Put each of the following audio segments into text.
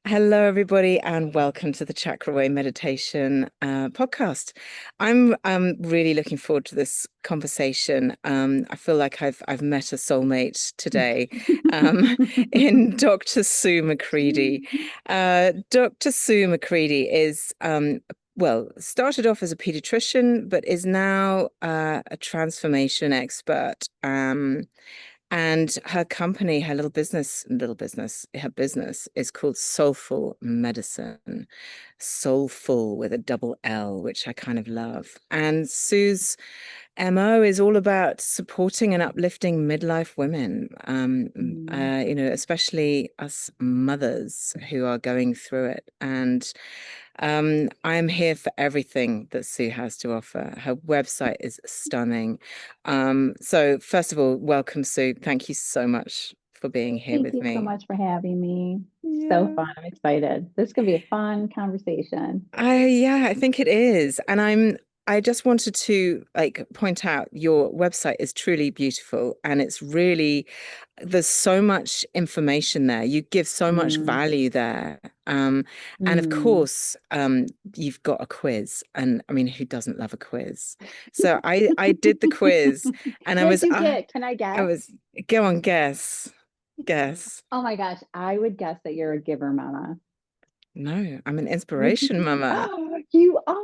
Hello, everybody, and welcome to the Chakra Way Meditation podcast. I'm really looking forward to this conversation. I feel like I've met a soulmate today, um, in Dr. Sue McCreadie. Dr. Sue McCreadie is started off as a pediatrician, but is now a transformation expert. And her company, her business is called Soulful Medicine. Soulful with a double L, which I kind of love. And Sue's MO is all about supporting and uplifting midlife women, Mm. especially us mothers who are going through it. And I'm here for everything that Sue has to offer. Her website is stunning. So first of all, welcome, Sue. Thank you so much for being here Thank with you so me. much for having me. So Yeah. fun. I'm excited. This could be a fun conversation. I think it is. And I just wanted to point out your website is truly beautiful and it's really there's so much information there. You give so much Mm. value there. And of Mm. course, you've got a quiz. And I mean, who doesn't love a quiz? So I did the quiz and What'd you get? Can I I guess? was go on, guess. Guess. Oh my gosh, I would guess that you're a giver mama. No, I'm an Would you? inspiration mama. Oh, you are.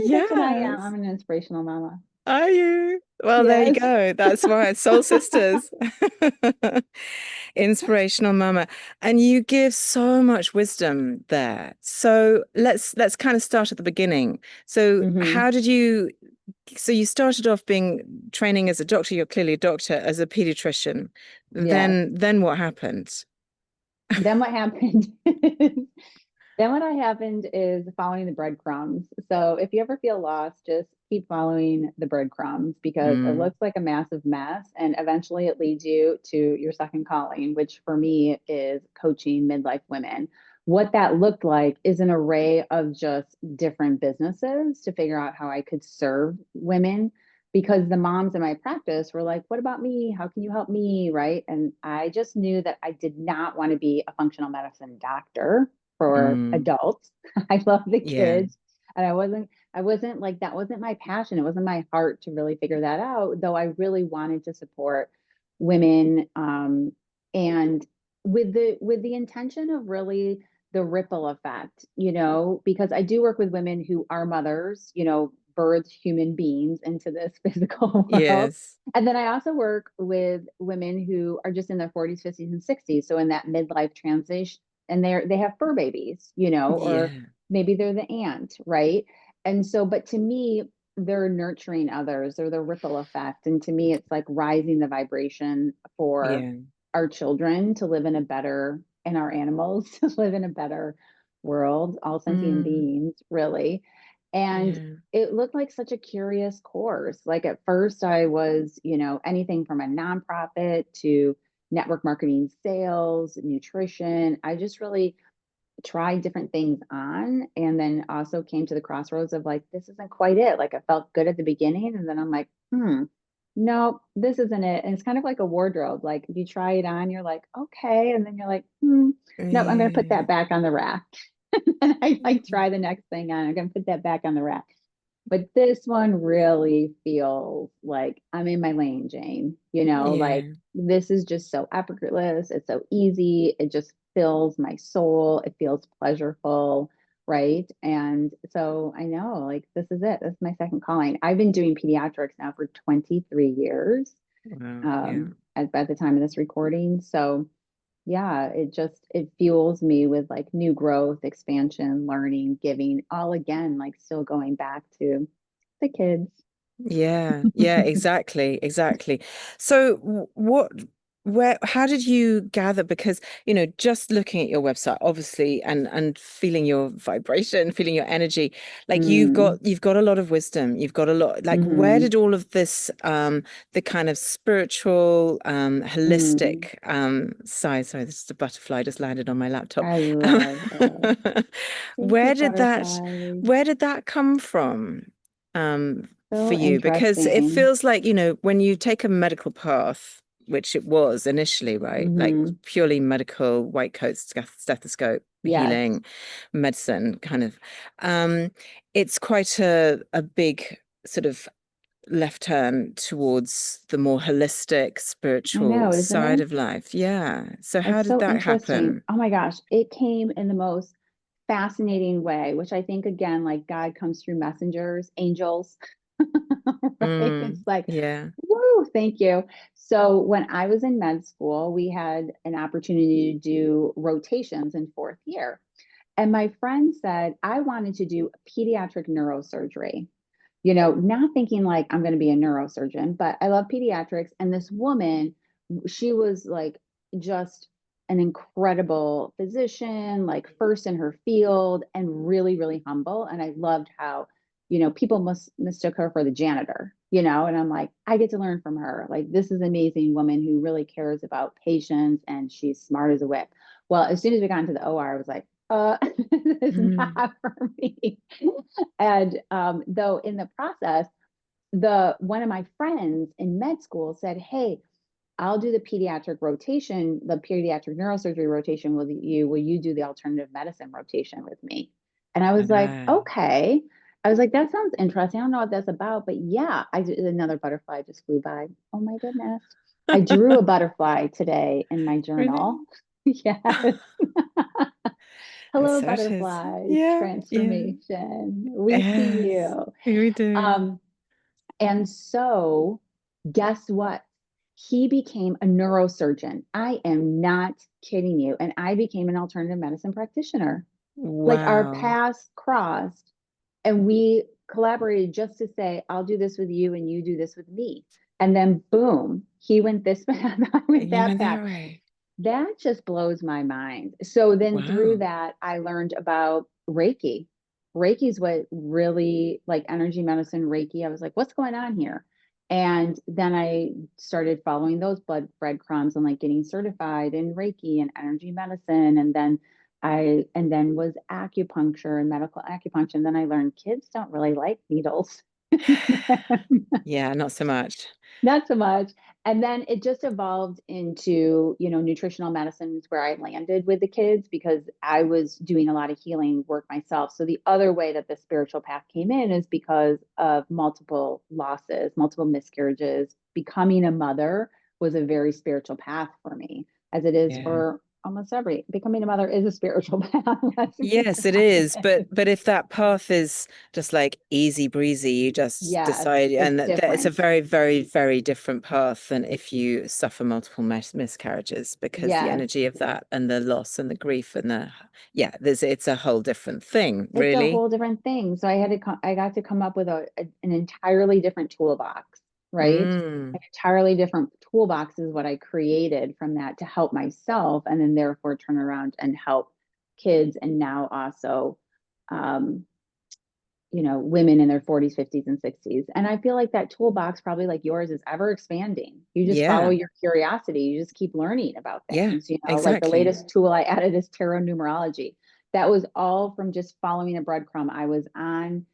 That's what I am. Yes. I'm an inspirational mama. Are you? Well, there you Yes. go. That's why Soul Sisters. Inspirational mama. And you give so much wisdom there. So let's kind of start at the beginning. So Hmm. how did you so you started off being training as a doctor, you're clearly a doctor, as a pediatrician. Yes. Then what happened? Then what happened? Then what happened is following the breadcrumbs. So if you ever feel lost, just keep following the breadcrumbs because it Mm, looks like a massive mess and eventually it leads you to your second calling, which for me is coaching midlife women. What that looked like is an array of just different businesses to figure out how I could serve women because the moms in my practice were like, "What about me? How can you help me?" Right? And I just knew that I did not want to be a functional medicine doctor for mm, adults. I love the yeah. kids. And I wasn't like that wasn't my passion. It wasn't my heart to really figure that out, though I really wanted to support women and with the intention of really the ripple effect, because I do work with women who are mothers, birthed human beings into this physical world. Yes. And then I also work with women who are just in their 40s, 50s, and 60s. So in that midlife transition, and they have fur babies, or Yeah. maybe they're the aunt, right? And so, but to me, they're nurturing others or the ripple effect. And to me, it's like rising the vibration for Yeah. our children to live in a better, and our animals to live in a better world, all sentient Mm, beings, really. And yeah. it looked like such a curious course. Like at first, I was, anything from a nonprofit to network marketing, sales, nutrition. I just really tried different things on and then also came to the crossroads of like, this isn't quite it. Like I felt good at the beginning. And then I'm like, no, this isn't it. And it's kind of like a wardrobe. Like if you try it on, you're like, okay. And then you're like, no, I'm going to put Yeah. that back on the rack. And I like try the next thing on. I'm going to put that back on the rack. But this one really feels like I'm in my lane, Jane. Like Yeah. this is just so effortless. It's so easy. It just fills my soul. It feels pleasurable. Right. And so I know like this is it. This is my second calling. I've been doing pediatrics now for 23 years Wow. Yeah. at the time of this recording. So yeah, it fuels me with like new growth, expansion, learning, giving, all again, like still going back to the kids. Yeah. Yeah, exactly. Exactly. So how did you gather? Because, just looking at your website, obviously, and feeling your vibration, feeling your energy, like Mm, you've got a lot of wisdom. You've got a lot, like where mm-hmm, did all of this, the kind of spiritual, mm. holistic, side, sorry, this is a butterfly just landed on my laptop. I Um, love it. Thank you, where did that, butterfly. where did that come from? For So you? Because it interesting. feels like, when you take a medical path, which it was initially, right? Like Hmm. purely medical, white coat, stethoscope, Yes. healing, medicine kind of. Um, it's quite a big sort of left turn towards the more holistic, I spiritual know, isn't side it? of life. Yeah. So how It's did so that interesting. happen? Oh my gosh, it came in the most fascinating way, which I think again, like God comes through messengers, angels, right? It's like, Yeah. woo, thank you. So when I was in med school, we had an opportunity to do rotations in fourth year. And my friend said, I wanted to do pediatric neurosurgery, not thinking like I'm going to be a neurosurgeon, but I love pediatrics. And this woman, she was like just an incredible physician, like first in her field and really, really humble. And I loved how, people mistook her for the janitor, and I'm like, I get to learn from her. Like, this is an amazing woman who really cares about patients and she's smart as a whip. Well, as soon as we got into the OR, I was like, this is Mm. not for me. And though in the process, the one of my friends in med school said, "Hey, I'll do the pediatric rotation, the pediatric neurosurgery rotation with you. Will you do the alternative medicine rotation with me?" And I was like, Ah. "Okay." I was like, "That sounds interesting. I don't know what that's about, but yeah." Another butterfly just flew by. Oh my goodness! I drew a butterfly today in my journal. Really? Yes. That's Hello, so it is. butterflies, Yeah. Yeah. transformation. We see Yes. you. We do. Um, and so, guess what? He became a neurosurgeon. I am not kidding you. And I became an alternative medicine practitioner. Like our Wow. paths crossed, and we collaborated just to say, I'll do this with you, and you do this with me. And then, boom, he went this path, I went You that went path. that way. That just blows my mind. So then through Wow. that, I learned about Reiki. Reiki is what really like energy medicine, Reiki. I was like, what's going on here? And then I started following those blood breadcrumbs and like getting certified in Reiki and energy medicine. And then was acupuncture and medical acupuncture. And then I learned kids don't really like needles. Yeah, not so much. Not so much. And then it just evolved into, nutritional medicine is where I landed with the kids because I was doing a lot of healing work myself. So the other way that the spiritual path came in is because of multiple losses, multiple miscarriages. Becoming a mother was a very spiritual path for me, as it is Yeah. for almost every. Becoming a mother is a spiritual path. Let's be Yes, it is. But honest. if that path is just like easy breezy, you just Yes, decide, it's and that it's a different. very, very, very different path than if you suffer multiple miscarriages, because the Yes. energy of that and the loss and the grief and yeah, it's a whole different thing, It's a really. whole different thing. So I got to come up with an entirely different toolbox, right? An Mm. entirely different toolbox is what I created from that to help myself and then therefore turn around and help kids and now also um, women in their 40s, 50s, and 60s. And I feel like that toolbox, probably like yours, is ever expanding. You just follow Yeah. your curiosity. You just keep learning about Yeah, things. Like the exactly. latest tool I added is tarot numerology. That was all from just following a breadcrumb. I was on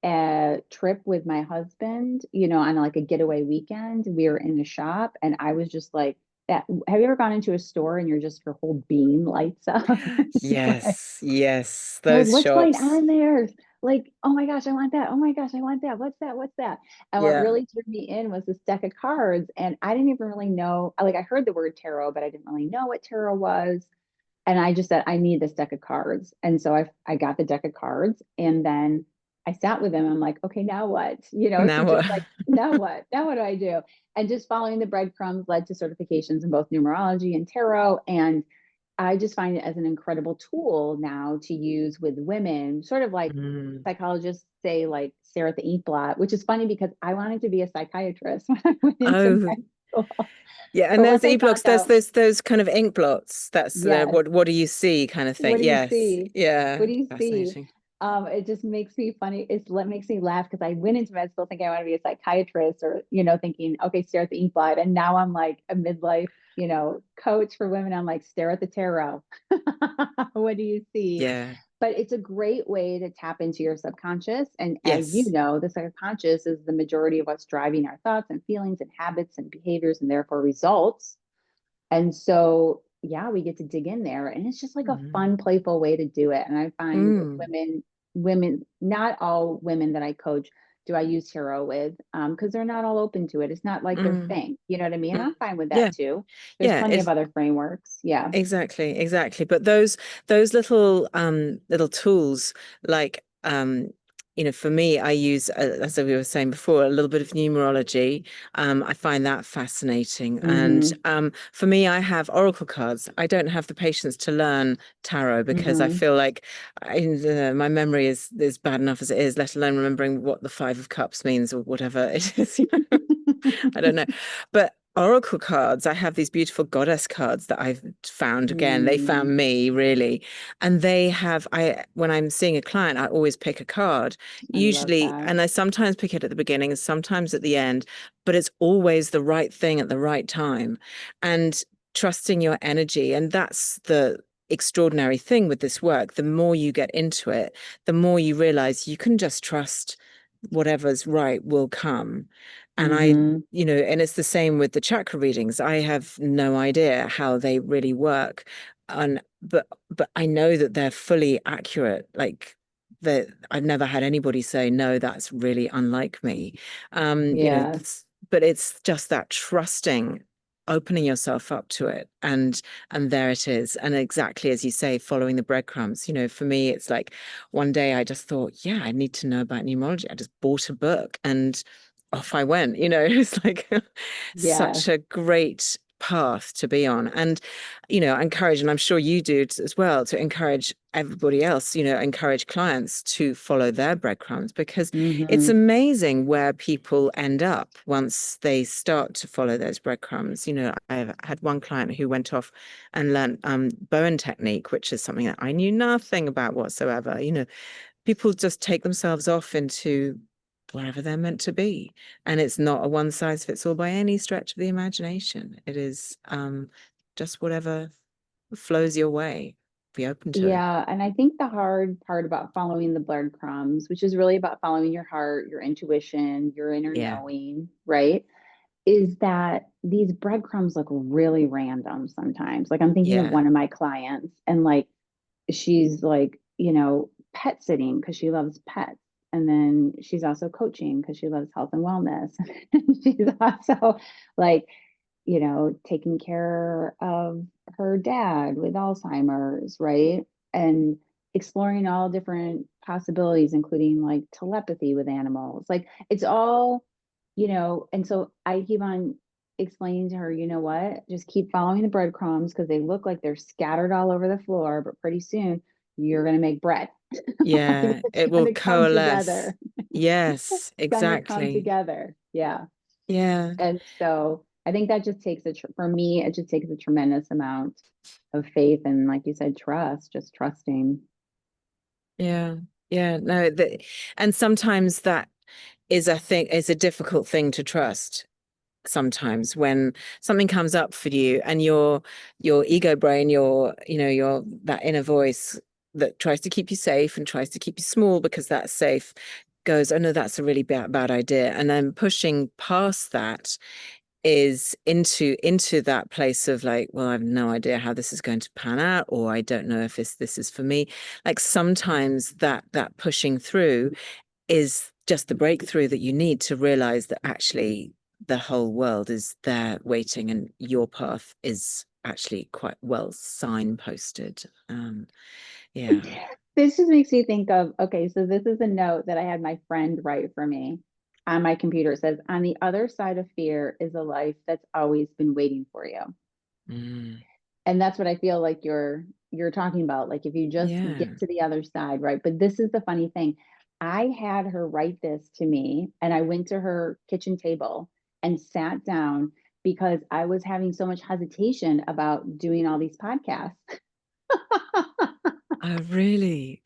a trip with my husband, on like a getaway weekend. We were in a shop and I was just like, that. Have you ever gone into a store and your whole being lights up? It's like, Yes, yes, you're like, those what's going shops. on there? Like, oh my gosh, I want that. Oh my gosh, I want that. What's that? What's that? And what Yeah. really drew me in was this deck of cards. And I didn't even really know, like, I heard the word tarot, but I didn't really know what tarot was. And I just said, I need this deck of cards. And so I got the deck of cards. And then I sat with them. I'm like, okay, now what? So Now what? just like, now what? Now what do I do? And just following the breadcrumbs led to certifications in both numerology and tarot. And I just find it as an incredible tool now to use with women, sort of like Mm. psychologists say, like stare at the ink blot, which is funny because I wanted to be a psychiatrist when I went into Oh, med school. yeah, and But there's once I e-blocks, found there's out, those kind of ink blots. That's yes, what do you see kind of what thing. do you Yes. see? Yeah. What do you see? Fascinating. It just makes me funny. It makes me laugh because I went into med school thinking I want to be a psychiatrist or, thinking, okay, stare at the ink blot. And now I'm like a midlife, coach for women. I'm like, stare at the tarot. What do you see? Yeah. but it's a great way to tap into your subconscious. And as you Yes. know, the subconscious is the majority of what's driving our thoughts and feelings and habits and behaviors and therefore results. And so, yeah, we get to dig in there, and it's just like a Mm. fun, playful way to do it. And I find Mm. women, not all women that I coach do I use tarot with, because they're not all open to it. It's not like their Mm. thing. You know what I mean? Mm. I'm fine with Yeah. that too. There's Yeah. plenty of other frameworks. Yeah. Exactly, exactly. But those little tools, like for me, I use, as we were saying before, a little bit of numerology. I find that fascinating. And Mm-hmm. for me, I have oracle cards. I don't have the patience to learn tarot because I Mm-hmm. feel like my memory is bad enough as it is, let alone remembering what the Five of Cups means or whatever it is. I don't know. But oracle cards, I have these beautiful goddess cards that I've found again. They Mm, found me really. And they have, when I'm seeing a client, I always pick a card, I love usually, that. and I sometimes pick it at the beginning and sometimes at the end, but it's always the right thing at the right time. And trusting your energy. And that's the extraordinary thing with this work. The more you get into it, the more you realize you can just trust whatever's right will come. And Mm-hmm. and it's the same with the chakra readings. I have no idea how they really work. And but I know that they're fully accurate. Like that I've never had anybody say, no, that's really unlike me. Yeah. But it's just that trusting, opening yourself up to it, and there it is. And exactly as you say, following the breadcrumbs. For me, it's like one day I just thought, yeah, I need to know about numerology. I just bought a book and off I went. It's like Yeah. such a great path to be on. And, encourage, and I'm sure you do as well, to encourage everybody else, encourage clients to follow their breadcrumbs because it's Mm-hmm. amazing where people end up once they start to follow those breadcrumbs. I've had one client who went off and learned Bowen technique, which is something that I knew nothing about whatsoever. People just take themselves off into wherever they're meant to be. And it's not a one size fits all by any stretch of the imagination. It is just whatever flows your way. Be open to it. Yeah, and I think the hard part about following the breadcrumbs, which is really about following your heart, your intuition, your inner Yeah. knowing, right? Is that these breadcrumbs look really random sometimes. Like I'm thinking of Yeah. one of my clients and like she's like, pet sitting because she loves pets. And then she's also coaching because she loves health and wellness. She's also like taking care of her dad with Alzheimer's, right? And exploring all different possibilities, including like telepathy with animals. Like it's all, and so I keep on explaining to her, you know what? Just keep following the breadcrumbs because they look like they're scattered all over the floor, but pretty soon you're going to make bread. Like Yeah. it's It will going to come coalesce. together. Yes, It's going to come exactly. together. Yeah. Yeah. And so I think that just takes for me, it just takes a tremendous amount of faith and, like you said, trust, just trusting. Yeah. Yeah. No, and sometimes that is a difficult thing to trust sometimes when something comes up for you and your ego brain, your that inner voice that tries to keep you safe and tries to keep you small because that's safe goes, oh no, that's a really bad idea. And then pushing past that is into that place of like, well, I have no idea how this is going to pan out, or I don't know if this is for me. Like sometimes that pushing through is just the breakthrough that you need to realize that actually the whole world is there waiting and your path is actually quite well signposted. Yeah. This just makes me think of, okay, so this is a note that I had my friend write for me on my computer. It says, on the other side of fear is a life that's always been waiting for you. Mm, And that's what I feel like you're talking about. Like if you just yeah. get to the other side, right? But this is the funny thing. I had her write this to me and I went to her kitchen table and sat down because I was having so much hesitation about doing all these podcasts. Oh, really?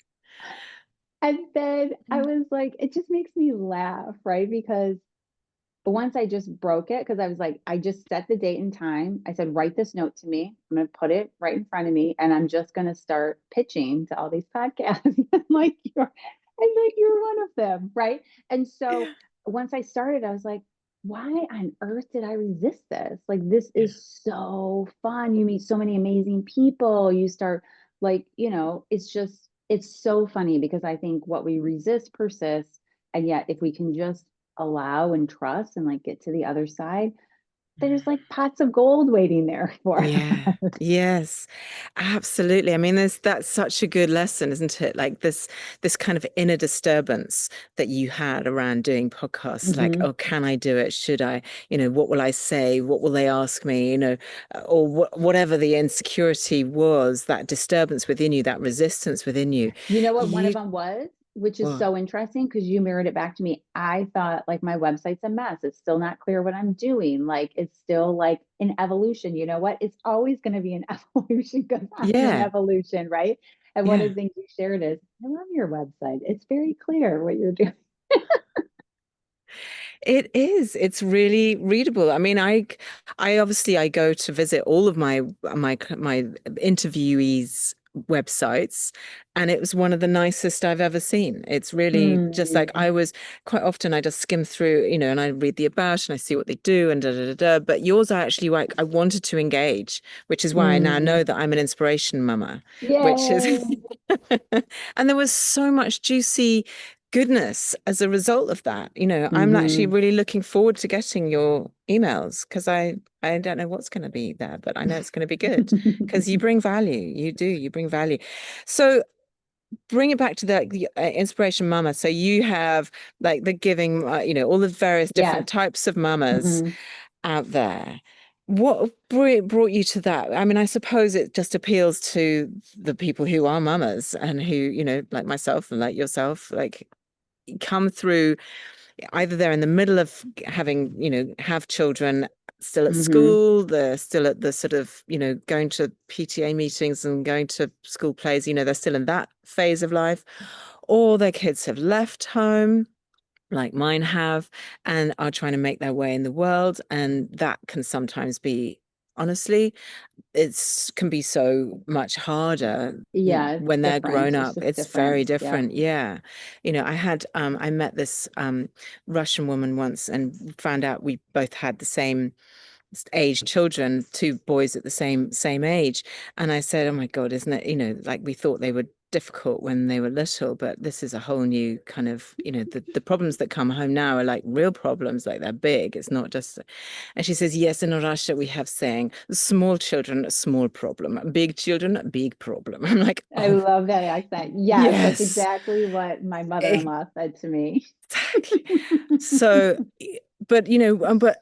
And then I Mm. was like, it just makes me laugh, right? Because But once I just broke it, because I was like, I just set the date and time. I said, write this note to me. I'm going to put it right in front of me, and I'm just going to start pitching to all these podcasts. And like you're one of them, right? And so once I started, I was like, why on earth did I resist this? Like, this Yeah. is so fun. You meet so many amazing people. You start like, it's so funny because I think what we resist persists. And yet, if we can just allow and trust and like get to the other side, there's like pots of gold waiting there for Yeah. us. Yes, absolutely. I mean, that's such a good lesson, isn't it? Like this kind of inner disturbance that you had around doing podcasts, like, Mm-hmm. oh, can I do it? Should I? What will I say? What will they ask me? Or whatever the insecurity was, that disturbance within you, that resistance within you. You know what one of You, them was, which is well, so interesting because you mirrored it back to me. I thought like my website's a mess. It's still not clear what I'm doing. Like it's still like an evolution. You know what? It's always going to be an evolution because I'm in yeah, evolution, right? And one of yeah. the things you shared is, I love your website. It's very clear what you're doing. It is. It's really readable. I mean, I obviously I go to visit all of my interviewees' websites, and it was one of the nicest I've ever seen. It's really just like Mm, I was quite often I just skim through, and I read the about and I see what they do and da da da da. But yours, I actually like I wanted to engage, which is why I now mm, know that I'm an inspiration mama, which is yay. and there was so much juicy goodness as a result of that. I'm actually Mm-hmm. really looking forward to getting your emails because I don't know what's going to be there, but I know it's going to be good because you bring value. You do. You bring value. So bring it back to the inspiration mama. So you have like the giving, all the various different Yes. types of mamas Mm-hmm. out there. What brought you to that? I mean, I suppose it just appeals to the people who are mamas and who, like myself and like yourself, like come through either they're in the middle of having, have children still at Mm-hmm. school, they're still at the sort of, going to PTA meetings and going to school plays, they're still in that phase of life, or their kids have left home. Like mine have, and are trying to make their way in the world. And that can sometimes be, honestly, it's can be so much harder Yeah, it's when they're grown different. It's up. just It's very different. Yeah. different. Yeah. I met this Russian woman once and found out we both had the same age children, two boys at the same age. And I said, oh my God, isn't it, like we thought they were difficult when they were little, but this is a whole new kind of, the problems that come home now are like real problems, like they're big. It's not just, and she says, yes, in Russia we have saying small children, a small problem, big children, a big problem. I'm like, I oh, love that accent. Yes, that's yes, exactly what my mother-in-law said to me. exactly. So, but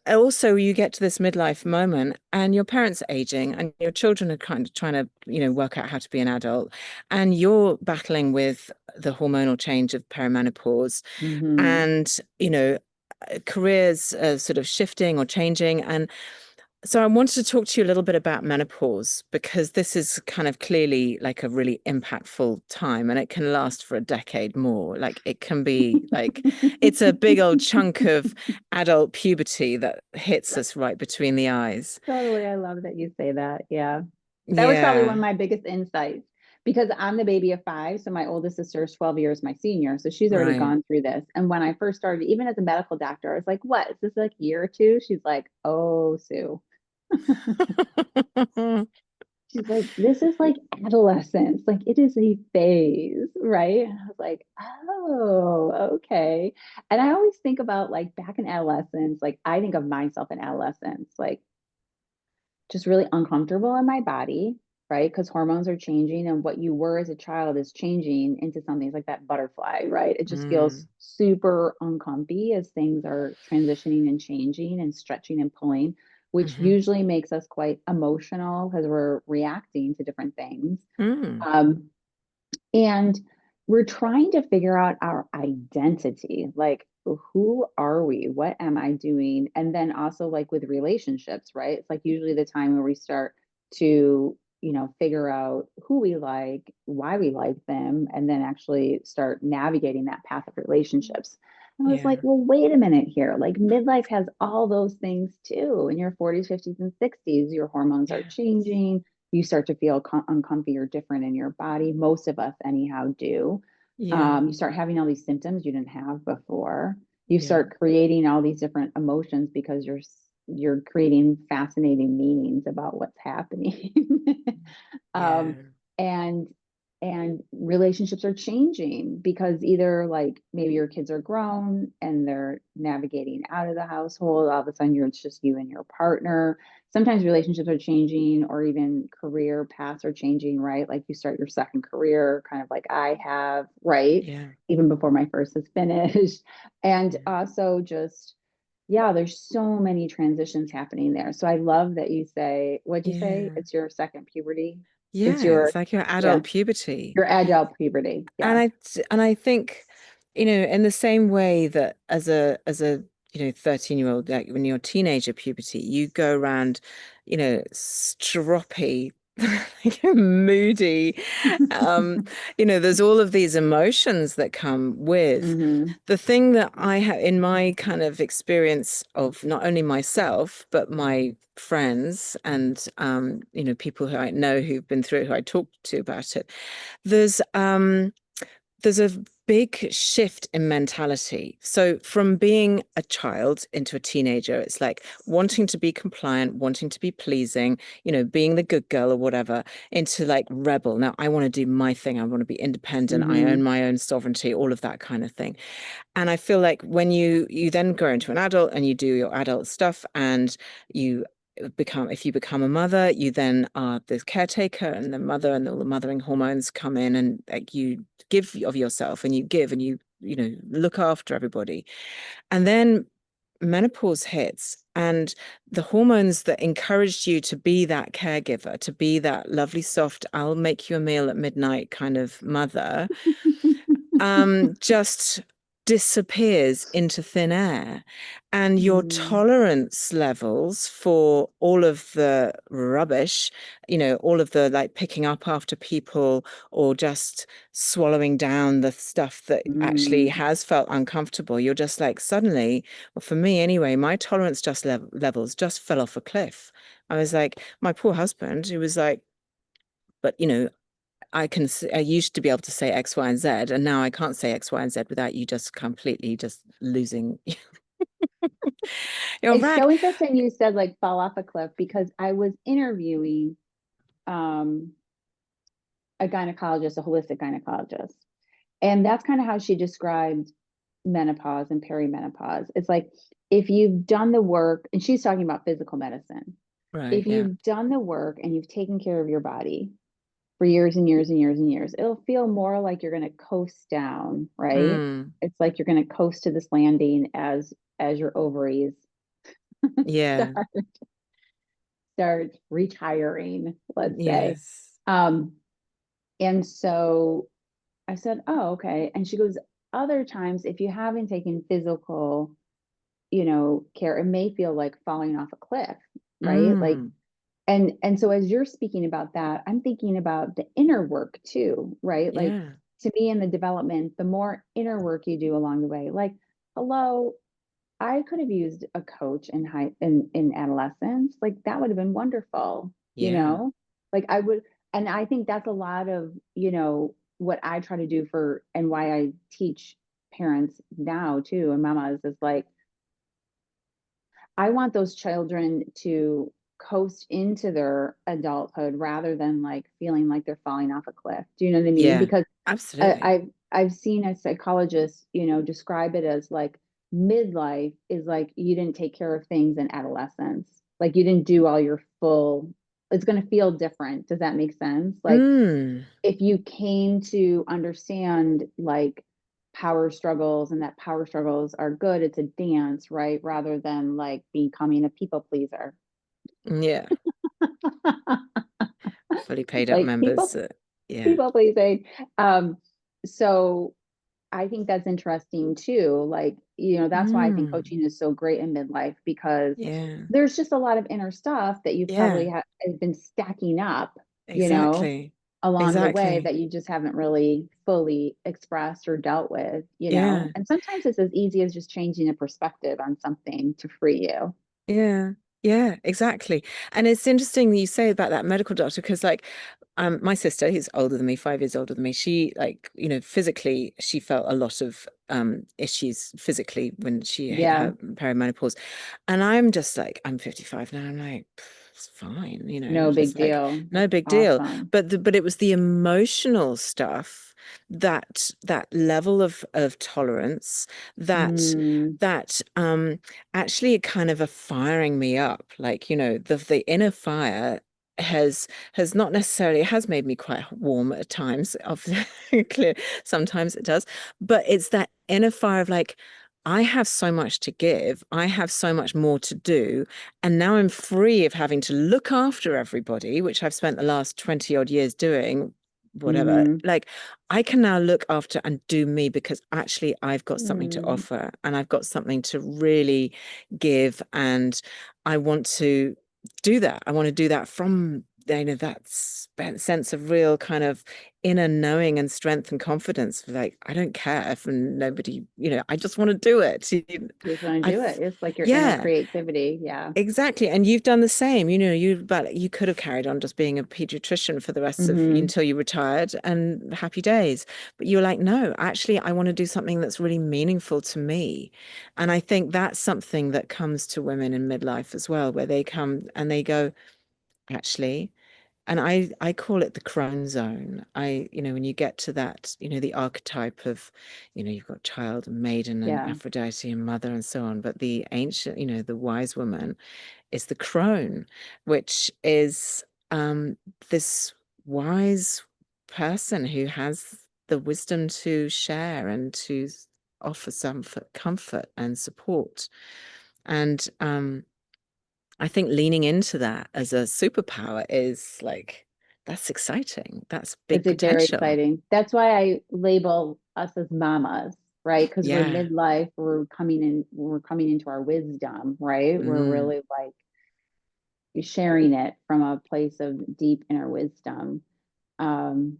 also you get to this midlife moment and your parents are aging and your children are kind of trying to, work out how to be an adult. And you're battling with the hormonal change of perimenopause Hmm. and, careers sort of shifting or changing. And so I wanted to talk to you a little bit about menopause because this is kind of clearly like a really impactful time and it can last for a decade more. Like it can be like it's a big old chunk of adult puberty that hits us right between the eyes. Totally. I love that you say that. Yeah. That was probably one Yeah, of my biggest insights because I'm the baby of five. So my oldest sister is 12 years my senior. So she's already right. gone through this. And when I first started, even as a medical doctor, I was like, what? Is this like a year or two? She's like, oh, Sue. She's like, this is like adolescence. Like it is a phase, right? And I was like, oh, okay. And I always think about like back in adolescence, like I think of myself in adolescence, like just really uncomfortable in my body, right? Because hormones are changing and what you were as a child is changing into something like that butterfly, right? It just feels Mm, super uncomfy as things are transitioning and changing and stretching and pulling, which hmm usually makes us quite emotional because we're reacting to different things. mm, Um, and we're trying to figure out our identity. Like, who are we? What am I doing? And then also, like with relationships, right? It's like usually the time where we start to, figure out who we like, why we like them, and then actually start navigating that path of relationships. I was like, Yeah. well, wait a minute here. Like midlife has all those things too. In your 40s, 50s, and 60s, your hormones are Yeah. changing. You start to feel uncomfy or different in your body. Most of us, anyhow, do. Yeah. You start having all these symptoms you didn't have before. You Yeah. start creating all these different emotions because you're creating fascinating meanings about what's happening. um, Yeah. and relationships are changing because either like maybe your kids are grown and they're navigating out of the household, all of a sudden it's just you and your partner. Sometimes relationships are changing or even career paths are changing, right? Like you start your second career, kind of like I have, right? Yeah. Even before my first is finished. And Yeah. also just, yeah, there's so many transitions happening there. So I love that you say, what'd you say? Yeah. It's your second puberty. It's Yeah. your, It's like your yeah, adult puberty. your agile puberty. And Yeah. I think, in the same way that as a 13-year-old, like when you're teenager puberty, you go around, stroppy, like moody. Um, there's all of these emotions that come with Hmm. the thing that I have in my kind of experience of not only myself, but my friends and people who I know who've been through it, who I talk to about it. There's um there's a big shift in mentality. So from being a child into a teenager, it's like wanting to be compliant, wanting to be pleasing, being the good girl or whatever, into like rebel. Now I want to do my thing. I want to be independent. I own Hmm. my own sovereignty, all of that kind of thing. And I feel like when you then grow into an adult and you do your adult stuff and you if you become a mother, you then are the caretaker and the mother, and all the mothering hormones come in, and like you give of yourself and you give and you look after everybody. And then menopause hits, and the hormones that encouraged you to be that caregiver, to be that lovely soft, I'll make you a meal at midnight kind of mother, just disappears into thin air. And your Mm. tolerance levels for all of the rubbish, all of the like picking up after people or just swallowing down the stuff that actually Mm. has felt uncomfortable, you're just like suddenly, well, for me anyway, my tolerance just levels just fell off a cliff. I was like, my poor husband, who was like, but I used to be able to say X, Y, and Z, and now I can't say X, Y, and Z without you just completely just losing your It's rag. so interesting you said like fall off a cliff because I was interviewing um, a gynecologist, a holistic gynecologist. And that's kind of how she described menopause and perimenopause. It's like if you've done the work, and she's talking about physical medicine, Right, if yeah. you've done the work and you've taken care of your body for years and years and years and years, it'll feel more like you're going to coast down, right? Mm, It's like you're going to coast to this landing as your ovaries yeah. start start retiring, let's say. Yes. Um, and so I said, "Oh, okay." And she goes, "Other times, if you haven't taken physical, care, it may feel like falling off a cliff, right? Like, Mm, and so as you're speaking about that, I'm thinking about the inner work too, right? Like yeah. to me in the development, the more inner work you do along the way, like, hello, I could have used a coach in adolescence. Like that would have been wonderful, Yeah. Like I would, and I think that's a lot of, what I try to do for and why I teach parents now too and mamas is like I want those children to coast into their adulthood rather than like feeling like they're falling off a cliff. Do you know what I mean? Yeah. Because Absolutely. I've seen a psychologist, describe it as like midlife is like you didn't take care of things in adolescence. Like you didn't do all your full, it's going to feel different. Does that make sense? Like Mm, if you came to understand like power struggles and that power struggles are good, it's a dance, right? Rather than like becoming a people pleaser. yeah. Fully paid up Like members. Yeah. people pleasing. Um, so I think that's interesting too. Like, that's why I think Mm, coaching is so great in midlife because yeah. there's just a lot of inner stuff that you probably Yeah. has been stacking up, you know, Exactly. along the way exactly. that you just haven't really fully expressed or dealt with, you know? Yeah. And sometimes it's as easy as just changing a perspective on something to free you. Yeah, yeah, exactly. And it's interesting that you say about that medical doctor because, like, my sister, who's older than me, 5 years older than me, she, like, physically, she felt a lot of issues physically when she hit Yeah, her perimenopause. And I'm just like, I'm 55 now. I'm like, it's fine, no big just like deal. no big deal. Awesome. But it was the emotional stuff that level of tolerance that Mm, that actually kind of are firing me up. Like, the inner fire has not necessarily, it has made me quite warm at times, obviously. Clear, sometimes it does, but it's that inner fire of like, I have so much to give, I have so much more to do, and now I'm free of having to look after everybody, which I've spent the last 20 odd years doing, whatever. mm-hmm. Like, I can now look after and do me because actually I've got something to Mm, offer and I've got something to really give. And I want to do that. I want to do that from, that sense of real kind of inner knowing and strength and confidence. Like, I don't care if nobody, I just want to do it. you just want to I, do it. It's like your inner yeah. creativity. Yeah. Exactly. And you've done the same. But you could have carried on just being a pediatrician for the rest of Mm-hmm. until you retired and happy days. But you're like, no, actually, I want to do something that's really meaningful to me. And I think that's something that comes to women in midlife as well, where they come and they go, actually, and I call it the crone zone. When you get to that, the archetype of, you've got child and maiden and Yeah. Aphrodite and mother and so on. But the ancient, the wise woman is the crone, which is this wise person who has the wisdom to share and to offer some comfort and support. And I think leaning into that as a superpower is like, that's exciting. That's big It's a very potential. exciting. That's why I label us as mamas, right? Because we're Yeah. midlife, we're coming into our wisdom, right? We're Mm. really like sharing it from a place of deep inner wisdom. Um,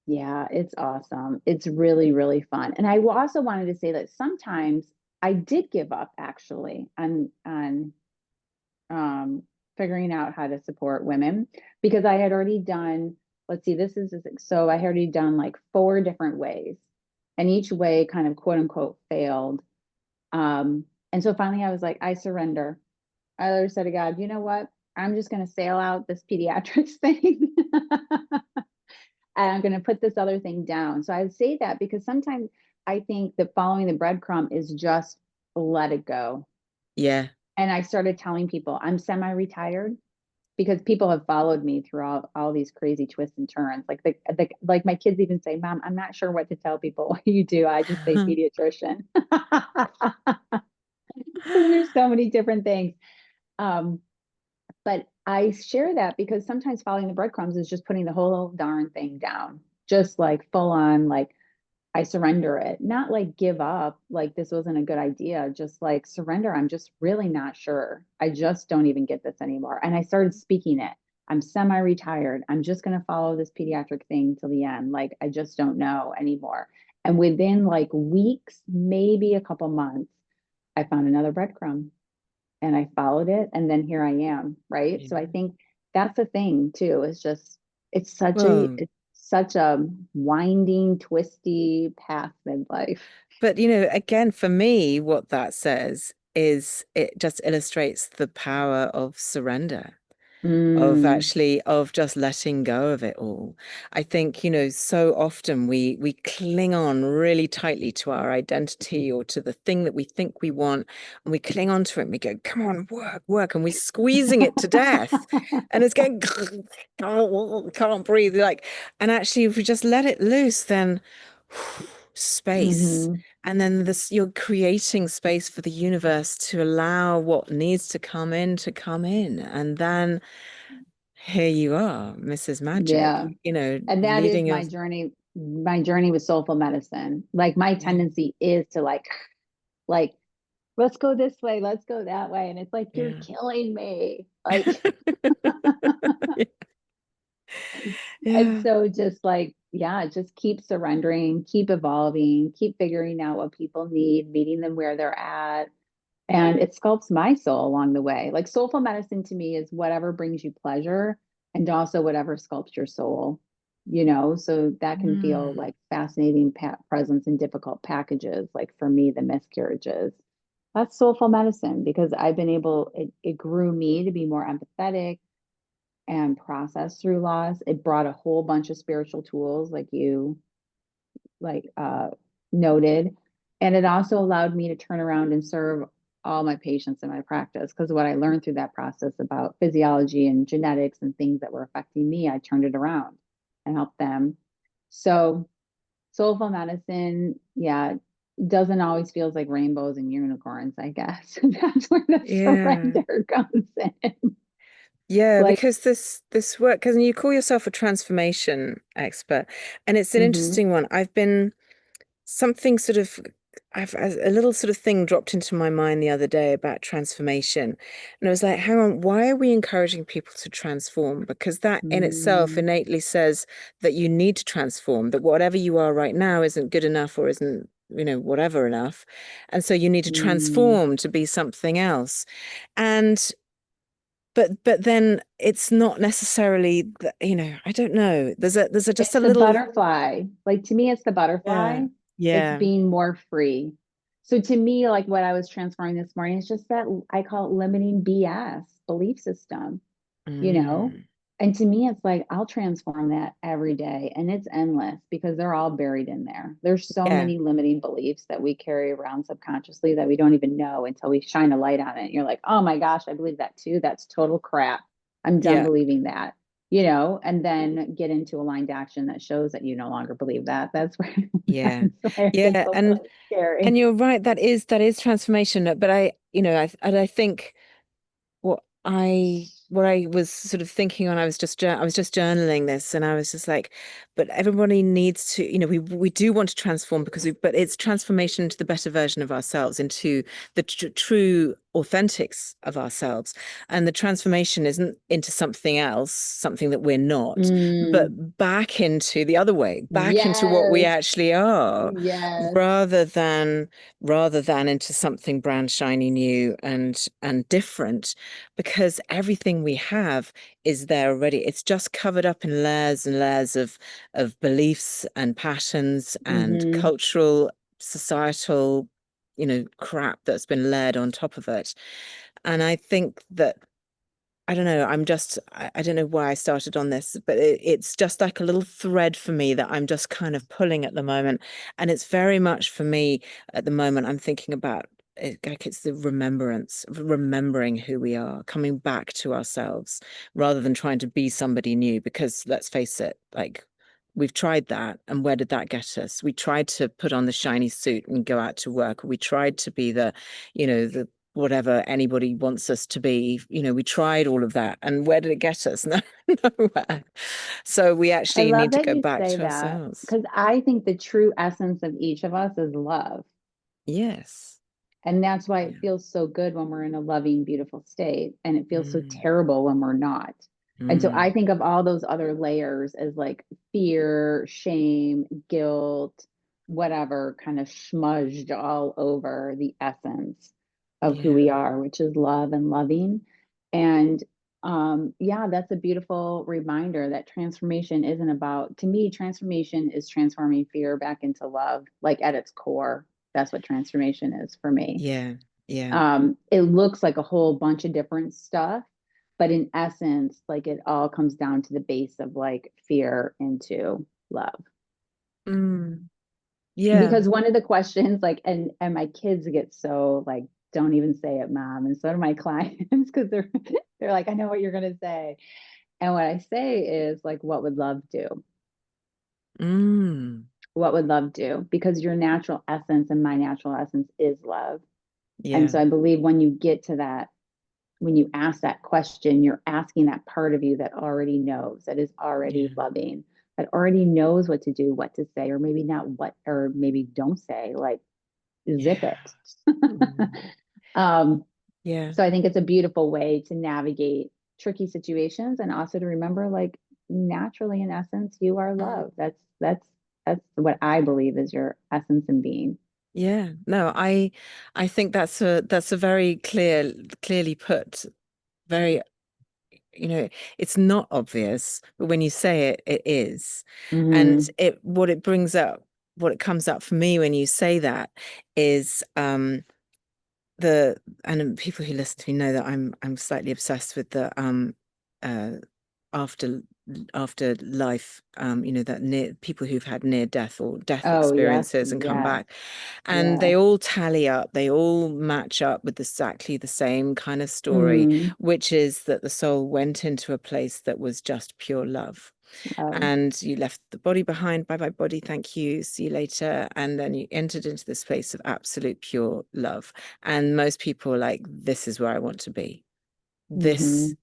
yeah, it's awesome. It's really, really fun. And I also wanted to say that sometimes I did give up actually on um, figuring out how to support women because I had already done, let's see, so I had already done like 4 different ways, and each way kind of quote unquote failed. And so finally I was like, I surrender. I said to God, you know what? I'm just going to sail out this pediatrics thing and I'm going to put this other thing down. So I would say that because sometimes I think that following the breadcrumb is just let it go. Yeah. And I started telling people I'm semi-retired because people have followed me throughout all these crazy twists and turns. Like my kids even say, "Mom, I'm not sure what to tell people what you do." I just say pediatrician. There's so many different things. Um, but I share that because sometimes following the breadcrumbs is just putting the whole darn thing down, just like full on, like I surrender it, not like give up, like this wasn't a good idea, just like surrender. I'm just really not sure. I just don't even get this anymore. And I started speaking it. I'm semi retired. I'm just going to follow this pediatric thing till the end. Like, I just don't know anymore. And within like weeks, maybe a couple months, I found another breadcrumb and I followed it. And then here I am. Right. So I Yeah. think that's the thing too. It's just, Well, it's such a winding, twisty path midlife. but again, for me, what that says is it just illustrates the power of surrender. Mm, Of just letting go of it all. I think, so often we cling on really tightly to our identity or to the thing that we think we want, and we cling on to it and we go, come on, work, work, and we're squeezing it to death. And it's going, can't breathe. Like, and actually, if we just let it loose, then space. hmm. And then you're creating space for the universe to allow what needs to come in. And then here you are, Mrs. Magic, Yeah. And that is leading your, my journey with soulful medicine. Like my yeah, tendency is to like, let's go this way, let's go that way. And it's like, you're yeah. killing me. Like, And Yeah. so just like, yeah, just keep surrendering, keep evolving, keep figuring out what people need, meeting them where they're at. And it sculpts my soul along the way. Like soulful medicine to me is whatever brings you pleasure and also whatever sculpts your soul, so that can feel Mm. like fascinating presence in difficult packages. Like for me, the miscarriages, that's soulful medicine because I've been it grew me to be more empathetic and process through loss. It brought a whole bunch of spiritual tools like you like noted. And it also allowed me to turn around and serve all my patients in my practice because what I learned through that process about physiology and genetics and things that were affecting me, I turned it around and helped them. So soulful medicine, yeah, doesn't always feels like rainbows and unicorns, I guess. That's where the Yeah. surrender comes in. Yeah, Like, because this work, because you call yourself a transformation expert, and it's an mm-hmm, interesting one. I've been something sort of I've a little sort of thing dropped into my mind the other day about transformation. And I was like, hang on, why are we encouraging people to transform? Because that in itself mm, innately says that you need to transform, that whatever you are right now isn't good enough or isn't, whatever enough. And so you need to mm. transform to be something else. And but then it's not necessarily I don't know. There's just It's a the little. butterfly. Like to me, it's the Yeah. butterfly. It's Yeah. being more free. So to me, like what I was transforming this morning is just that I call it limiting BS belief system, you know? Mm. And to me, it's like I'll transform that every day and it's endless because they're all buried in there. There's so Yeah. many limiting beliefs that we carry around subconsciously that we don't even know until we shine a light on it. And you're like, oh my gosh, I believe that too. That's total crap. I'm done Yeah. believing that, and then get into aligned action that shows that you no longer believe that. That's where Yeah. that's where it gets Yeah. a And little scary. and you're right, that is transformation. But I think what I was sort of thinking on, I was just journaling this, and I was just like, but everybody needs to, we do want to transform but it's transformation into the better version of ourselves, into the true authentics of ourselves. And the transformation isn't into something else, something that we're not, Mm, but back into the other way, back into what we yes, actually are, yes. rather than into something brand shiny new and different, because everything we have is there already. It's just covered up in layers and layers of beliefs and patterns and Mm-hmm. cultural, societal, crap that's been layered on top of it. And I think that I don't know. I don't know why I started on this, but it's just like a little thread for me that I'm just kind of pulling at the moment. And it's very much for me at the moment. I'm thinking about it, like it's the remembrance, remembering who we are, coming back to ourselves rather than trying to be somebody new. Because let's face it, like we've tried that. And where did that get us? We tried to put on the shiny suit and go out to work. We tried to be the whatever anybody wants us to be. We tried all of that. And where did it get us? No, nowhere. So we I actually love need to that go you back say to that ourselves. because I think the true essence of each of us is love. Yes. And that's why it Yeah. feels so good when we're in a loving, beautiful state. And it feels so Mm, terrible when we're not. And so I mm, think of all those other layers as like fear, shame, guilt, whatever kind of smudged all over the essence of who yeah. we are, which is love and loving. And yeah, that's a beautiful reminder that transformation isn't about, to me, transformation is transforming fear back into love, like at its core. That's what transformation is for me. Yeah. Yeah. It looks like a whole bunch of different stuff, but in essence, like it all comes down to the base of like fear into love. Mm, yeah. Because one of the questions, like, and my kids get so like, don't even say it, mom, and so do my clients because they're like, I know what you're gonna say, and what I say is like, what would love do? Mm, What would love do? Because your natural essence and my natural essence is love, and yeah. so I believe when you get to that when you ask that question, you're asking that part of you that already knows, that is already Yeah. loving, that already knows what to do, what to say, or maybe not what, or maybe don't say, like zip Yeah. it. Mm, um, yeah. so I think it's a beautiful way to navigate tricky situations and also to remember, like, naturally, in essence, you are Mm. love. That's what I believe is your essence and being. Yeah. No, I think that's a very clearly put, very, it's not obvious, but when you say it, it is. And Hmm. what it brings up, what it comes up for me when you say that is the and people who listen to me know that I'm slightly obsessed with the uh after after life, that near people who've had near death or death Oh, yes, experiences and come yes, back, and yes. they all tally up, they all match up with exactly the same kind of story, Mm, which is that the soul went into a place that was just pure love, love. and you left the body behind. Bye bye body, thank you, see you later. And then you entered into this place of absolute pure love, and most people are like, this is where I want to be. Hmm.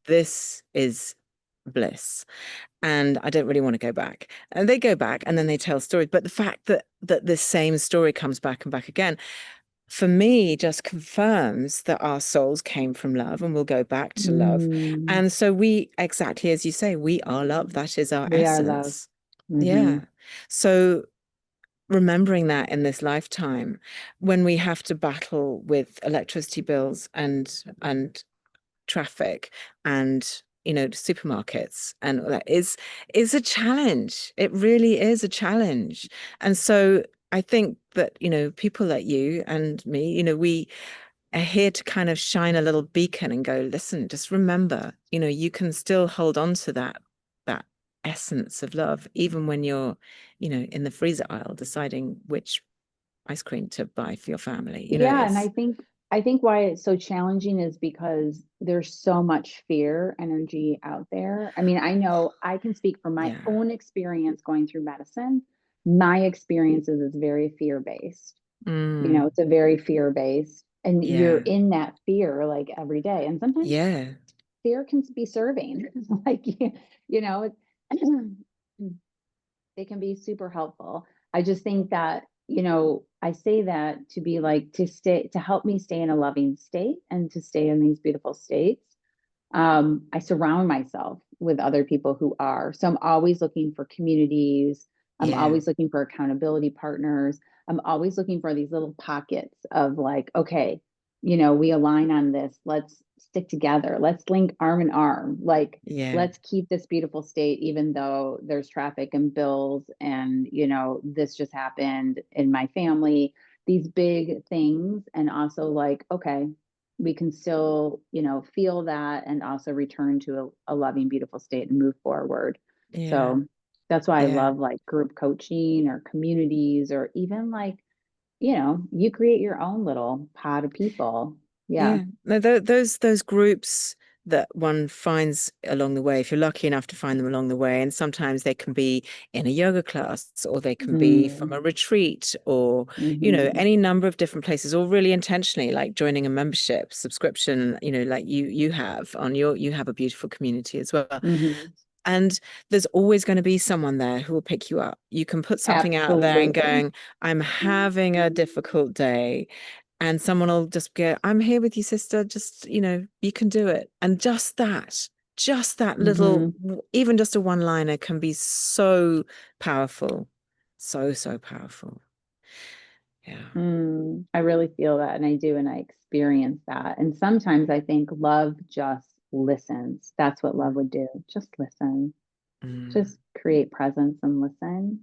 This is bliss, and I don't really want to go back. And they go back and then they tell stories, but the fact that this same story comes back and back again, for me, just confirms that our souls came from love and will go back to love. Mm, And so we, exactly as you say, we are love. That is our we are love. essence. Hmm. Yeah. So remembering that in this lifetime, when we have to battle with electricity bills and traffic and supermarkets, and all that is a challenge. It really is a challenge. And so I think that people like you and me, we are here to kind of shine a little beacon and go, listen, just remember, you can still hold on to that essence of love, even when you're in the freezer aisle deciding which ice cream to buy for your family. Yeah, and It's I think why it's so challenging is because there's so much fear energy out there. I mean, I know I can speak from my yeah. own experience going through medicine. My experiences is very fear-based. Mm, It's a very fear-based, and you're yeah. in that fear like every day. And sometimes Yeah. fear can be serving. Like, you know, they can be super helpful. I just think that, I say that to be like to help me stay in a loving state and to stay in these beautiful states. I surround myself with other people who are. So I'm always looking for communities. I'm Yeah. always looking for accountability partners. I'm always looking for these little pockets of like, okay, we align on this. Let's stick together. Let's link arm in arm. Like, Yeah. let's keep this beautiful state, even though there's traffic and bills. And, this just happened in my family, these big things. And also, like, okay, we can still, feel that and also return to a loving, beautiful state and move forward. Yeah. So that's why I Yeah. love like group coaching or communities, or even like, you create your own little pod of people. Yeah. Yeah. No, those groups that one finds along the way, if you're lucky enough to find them along the way, and sometimes they can be in a yoga class, or they can be from Mm, a retreat, or hmm. any number of different places, or really intentionally like joining a membership subscription, like you have on you have a beautiful community as well. Hmm. And there's always going to be someone there who will pick you up. You can put something out there and Absolutely. going, I'm having a difficult day. And someone will just go, I'm here with you, sister. Just, you can do it. And just that little, Hmm. even just a one-liner can be so powerful. So, so powerful. Yeah. I really feel that, and I do, and I experience that. And sometimes I think love just listens. That's what love would do. Just listen. Mm. Just create presence and listen,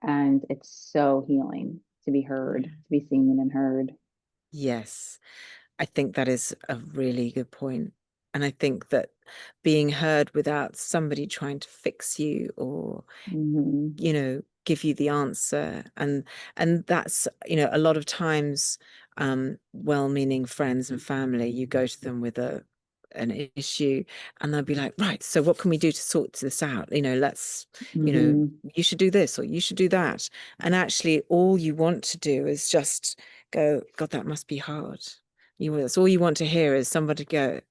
And it's so healing to be heard, Yeah. to be seen and heard. Yes. I think that is a really good point. And I think that being heard without somebody trying to fix you or, Hmm. give you the answer. And that's, a lot of times, well-meaning friends and family, you go to them with an issue, and they'll be like, right, so what can we do to sort this out? Let's, you know, Hmm. you should do this or you should do that. And actually all you want to do is just go, God, that must be hard. That's all you want to hear, is somebody go,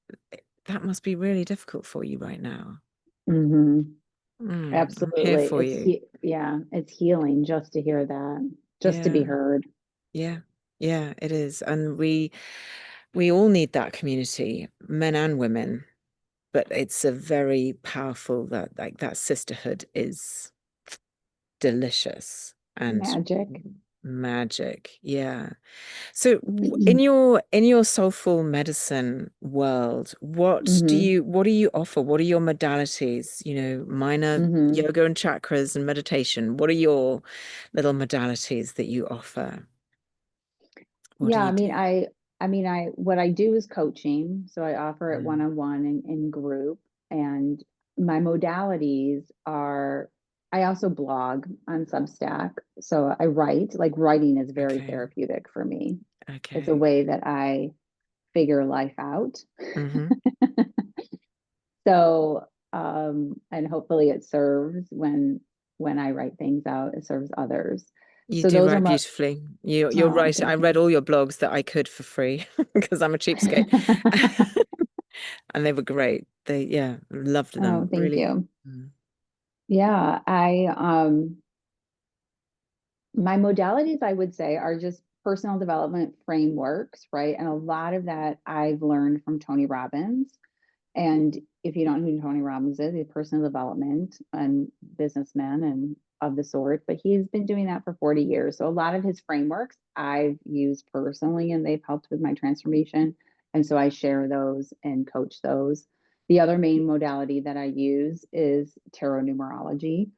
that must be really difficult for you right now. Hmm. I'm here Absolutely. for you. Yeah, it's healing just to hear that, just to be Yeah, heard. yeah, yeah, it is. And we all need that community, men and women. but it's a very powerful, that like that sisterhood is delicious and Magic. magic. Yeah. So in your soulful medicine world, Hmm. what do you offer? What are your modalities? Mine are Hmm. yoga and chakras and meditation. What are your little modalities that you offer? What do Yeah, you do? what I do is coaching. So I offer it Mm, one-on-one and in group. And my modalities are, I also blog on Substack. So I write, like writing is very okay. therapeutic for me. It's a Okay. way that I figure life out. Mm-hmm. So, and hopefully it serves when I write things out, it serves others. You So do those are write my, beautifully. You're oh, right. I thank read you. all your blogs that I could for free because I'm a cheapskate. And they were great. Yeah, loved them. Oh, thank Really. you. Mm. Yeah, my modalities, I would say, are just personal development frameworks, right? And a lot of that I've learned from Tony Robbins. And if you don't know who Tony Robbins is, he's personal development and businessman and of the sort, but he's been doing that for 40 years. So a lot of his frameworks I've used personally and they've helped with my transformation. And so I share those and coach those. The other main modality that I use is tarot numerology.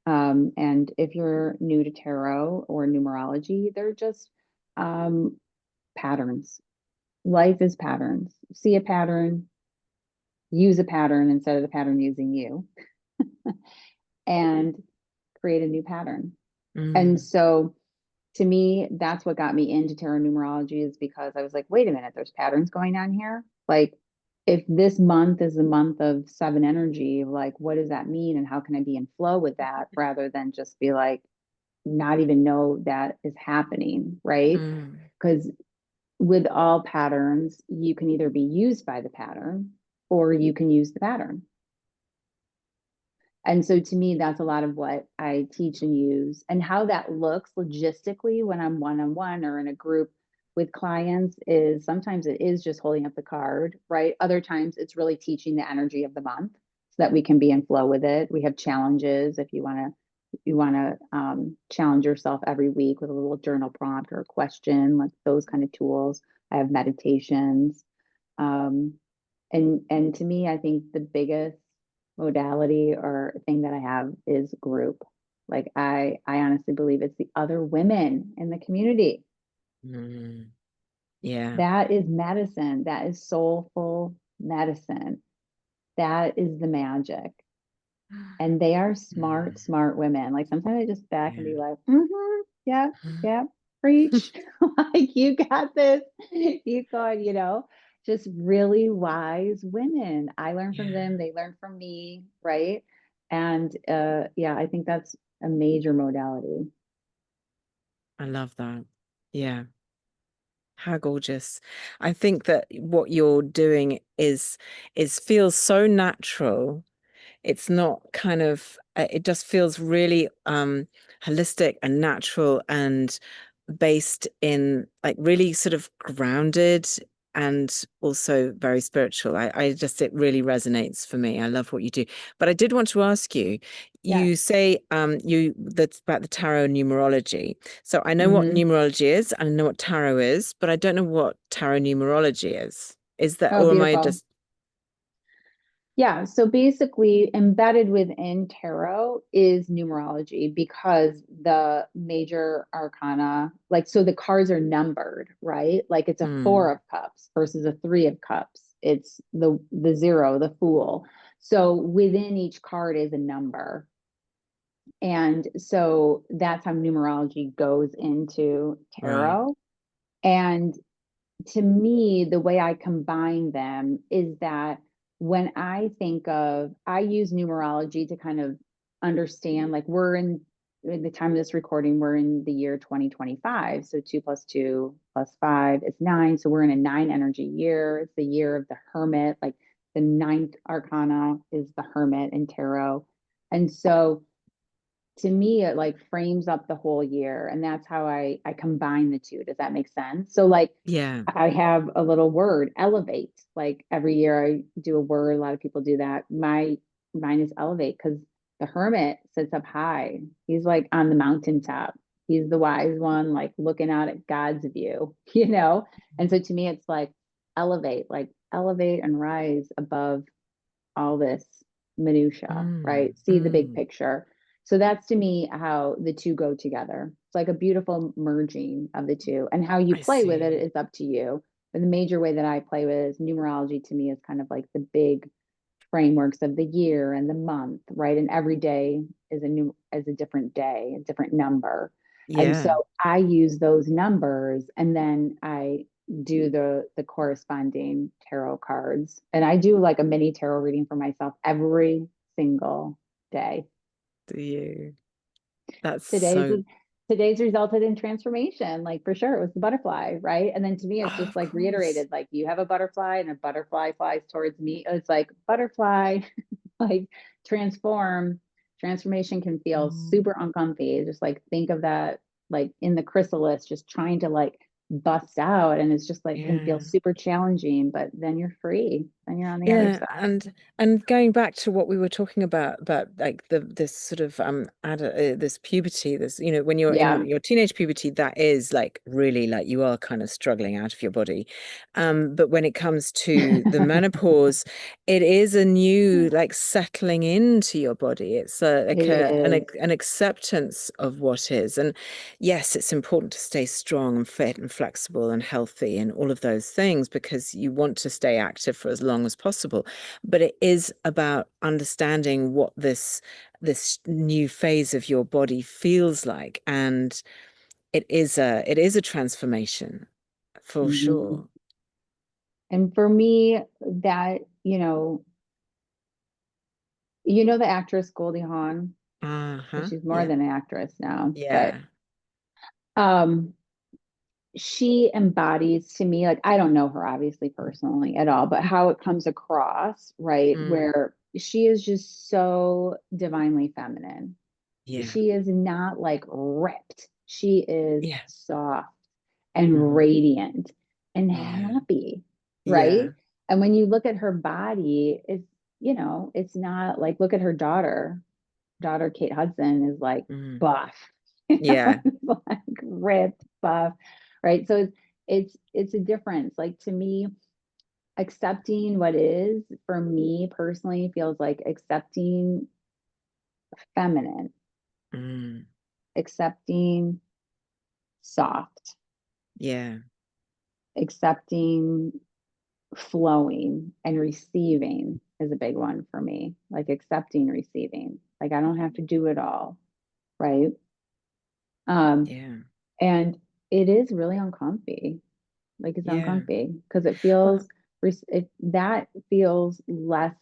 And if you're new to tarot or numerology, they're just um, patterns. Life is patterns. See a pattern, use a pattern instead of the pattern using you, and create a new pattern. And Mm. so to me, that's what got me into tarot numerology, is because I was like, wait a minute, there's patterns going on here. Like, if this month is the month of seven energy, like, what does that mean? And how can I be in flow with that rather than just be like, not even know that is happening, right? Mm. Because with all patterns, you can either be used by the pattern or you can use the pattern. And so to me, that's a lot of what I teach and use. And how that looks logistically when I'm one on one or in a group with clients is sometimes it is just holding up the card, right? Other times it's really teaching the energy of the month so that we can be in flow with it. We have challenges if you want to challenge yourself every week with a little journal prompt or a question, like those kind of tools. I have meditations. Um, and to me, I think the biggest modality or thing that I have is group. Like I honestly believe it's the other women in the community. Mm. Yeah. That is medicine. That is soulful medicine. That is the magic. And they are smart, Mm. smart women. Like sometimes I just back and Yeah. be like, yeah, yeah, preach. Like you got this. You going, just really wise women. I learn from Yeah. them, they learn from me, right? And yeah, I think that's a major modality. I love that. Yeah. How gorgeous. I think that what you're doing is feels so natural. It's not kind of it just feels really holistic and natural and based in like really sort of grounded and also very spiritual. I just it really resonates for me. I love what you do. But I did want to ask you, Yes. you say that's about the tarot numerology. So I know what Hmm. numerology is, and I know what tarot is, but I don't know what tarot numerology is. Is that, Oh, or am I beautiful. just Yeah, so basically, embedded within tarot is numerology because the major arcana, like, so the cards are numbered, right? Like it's a four mm, of cups versus a three of cups. It's the zero, the fool. So within each card is a number. And so that's how numerology goes into right. tarot. And to me, the way I combine them is that when I think of, I use numerology to kind of understand, like we're in the time of this recording, we're in the year 2025. So 2 + 2 + 5 is 9. So we're in a 9 energy year. It's the year of the hermit. Like the ninth arcana is the hermit in tarot. And so to me it like frames up the whole year, and that's how I combine the two. Does that make sense? So like Yeah. I have a little word, elevate. Like every year I do a word. A lot of people do that. Mine is elevate because the hermit sits up high. He's like on the mountaintop. He's the wise one, like looking out at God's view, you know? And so to me, it's like elevate and rise above all this minutia, Mm, right? See the big mm. picture. So that's to me how the two go together. It's like a beautiful merging of the two. And how you I play with it see. is up to you. But the major way that I play with it is numerology to me is kind of like the big frameworks of the year and the month, right? And every day is a different day, a different number. And so Yeah. I use those numbers and then I do the corresponding tarot cards. And I do like a mini tarot reading for myself every single day. Do you? That's Today's so, today's resulted in transformation, like for sure it was the butterfly, right? And then to me it's oh, just of like course. reiterated, like you have a butterfly and a butterfly flies towards me. It's like butterfly, like transform. Transformation can feel Mm, super uncomfy. Just like think of that like in the chrysalis, just trying to like bust out, and it's just like can feel yeah. super challenging, but then you're free, then you're on the other Yeah, side. and going back to what we were talking about like this sort of this puberty, this, when you're in Yeah. your teenage puberty, that is like really like you are kind of struggling out of your body. But when it comes to the menopause, it is a new like settling into your body. It's like It is. an acceptance of what is. And yes, it's important to stay strong and fit and flexible and healthy and all of those things because you want to stay active for as long as possible. But it is about understanding what this new phase of your body feels like. And it is a transformation for Mhm. sure. And for me, that, the actress Goldie Hawn, well, Uh-huh. she's more Yeah. than an actress now, but Yeah. um, she embodies to me, like, I don't know her obviously personally at all, but how it comes across, right? Mm. Where she is just so divinely feminine. Yeah. She is not like ripped. She is Yeah. soft and Hmm. radiant and Yeah. happy, right? Yeah. And when you look at her body, it's not like look at her daughter Kate Hudson is like Mm. buff, Yeah. it's like ripped, buff, right? So it's a difference. Like to me, accepting what is for me personally feels like accepting feminine, Mm. accepting soft, Yeah. accepting flowing, and receiving is a big one for me. Like accepting receiving. Like I don't have to do it all, right? Um, Yeah. and it is really uncomfy. Like it's Yeah. uncomfy because Well, that feels less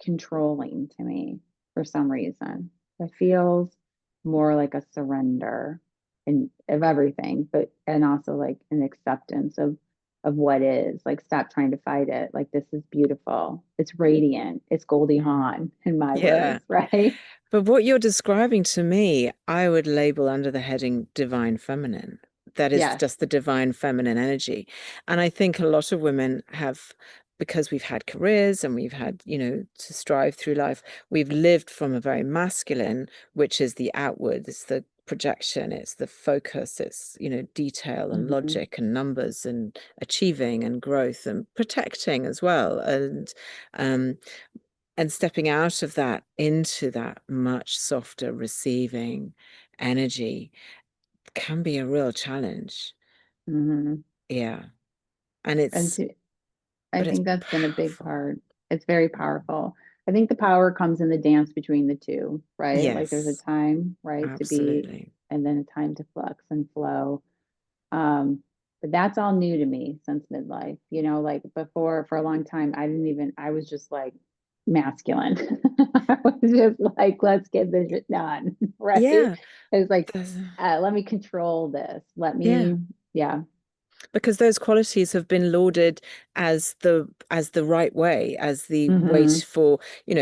controlling to me for some reason. It feels more like a surrender of everything, but and also like an acceptance of what is. Like stop trying to fight it. Like this is beautiful. It's radiant. It's Goldie mm. Hawn in my Yeah. words, right? But what you're describing to me, I would label under the heading divine feminine. That is Yes. just the divine feminine energy. And I think a lot of women have, because we've had careers and we've had, to strive through life, we've lived from a very masculine, which is the outward, it's the projection, it's the focus, it's, detail and Hmm. logic and numbers and achieving and growth and protecting as well. Um, and stepping out of that into that much softer receiving energy can be a real challenge. Hmm. Yeah. And And it's, to I but it's think that's been a big powerful. part. It's very powerful. I think the power comes in the dance between the two, right? Like there's a Yes, time, right, to be, absolutely. and then a time to flux and flow. Um, but that's all new to me since midlife. Like before, for a long time, I was just like masculine. I was just like, let's get this shit done, right? Yeah. It's like, there's- let me control this. Yeah. Yeah. Because those qualities have been lauded as the right way, as the way Hmm. for,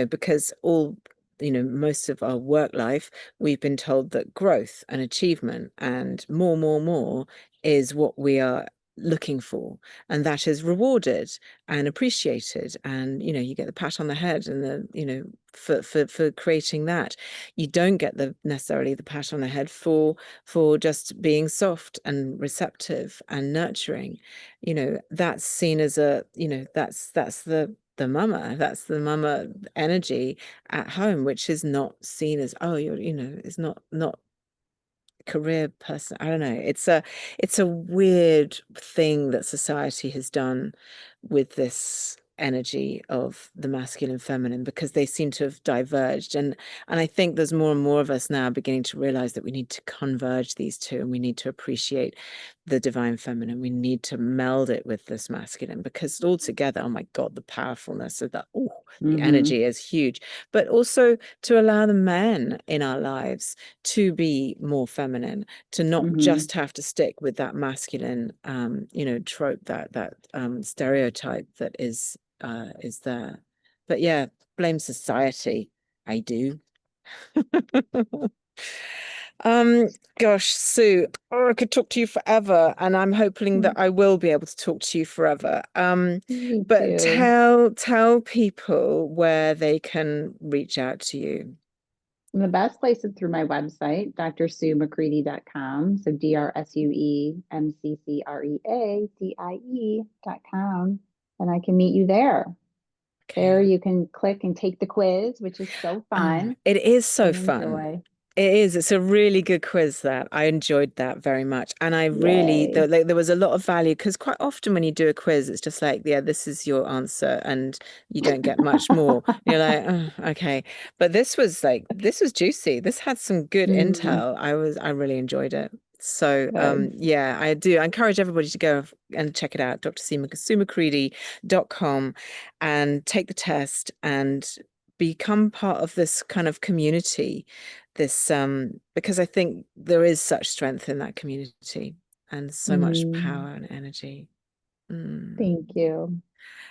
because all most of our work life, we've been told that growth and achievement and more is what we are looking for, and that is rewarded and appreciated, and you get the pat on the head and the for creating that. You don't get the necessarily the pat on the head for just being soft and receptive and nurturing. That's seen as a that's that's the mama energy at home, which is not seen as, oh, it's not career person. I don't know. It's a weird thing that society has done with this energy of the masculine feminine, because they seem to have diverged, and I think there's more and more of us now beginning to realize that we need to converge these two, and we need to appreciate the divine feminine. We need to meld it with this masculine, because all together, oh my God, the powerfulness of that, oh, the Mm-hmm. energy is huge. But also to allow the men in our lives to be more feminine, to not Mm-hmm. just have to stick with that masculine trope, that stereotype that is there. But yeah, blame society. I do. um Gosh, Sue, oh, I could talk to you forever, and I'm hoping that I will be able to talk to you forever. Me But too. tell people where they can reach out to you. And the best place is through my website, drsuemccreadie.com. So DrSueMCCREADIE.com. And I can meet you there. There Okay. you can click and take the quiz, which is so Oh, fun it is so and fun. enjoy. It is. It's a really good quiz, that. I enjoyed that very much. And I really, Yay. there was a lot of value, because quite often when you do a quiz, it's just like, yeah, this is your answer, and you don't get much more. You're like, oh, okay. But this was juicy. This had some good Mm, intel. I really enjoyed it. So, good. yeah, I do. I encourage everybody to go and check it out, drsuemccreadie.com, and take the test and become part of this kind of community, this because I think there is such strength in that community, and so much Mm, power and energy. Mm. thank you.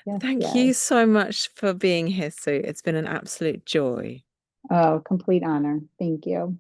Yes, Thank yes. you so much for being here, Sue. It's been an absolute joy. Oh, complete honor. Thank you.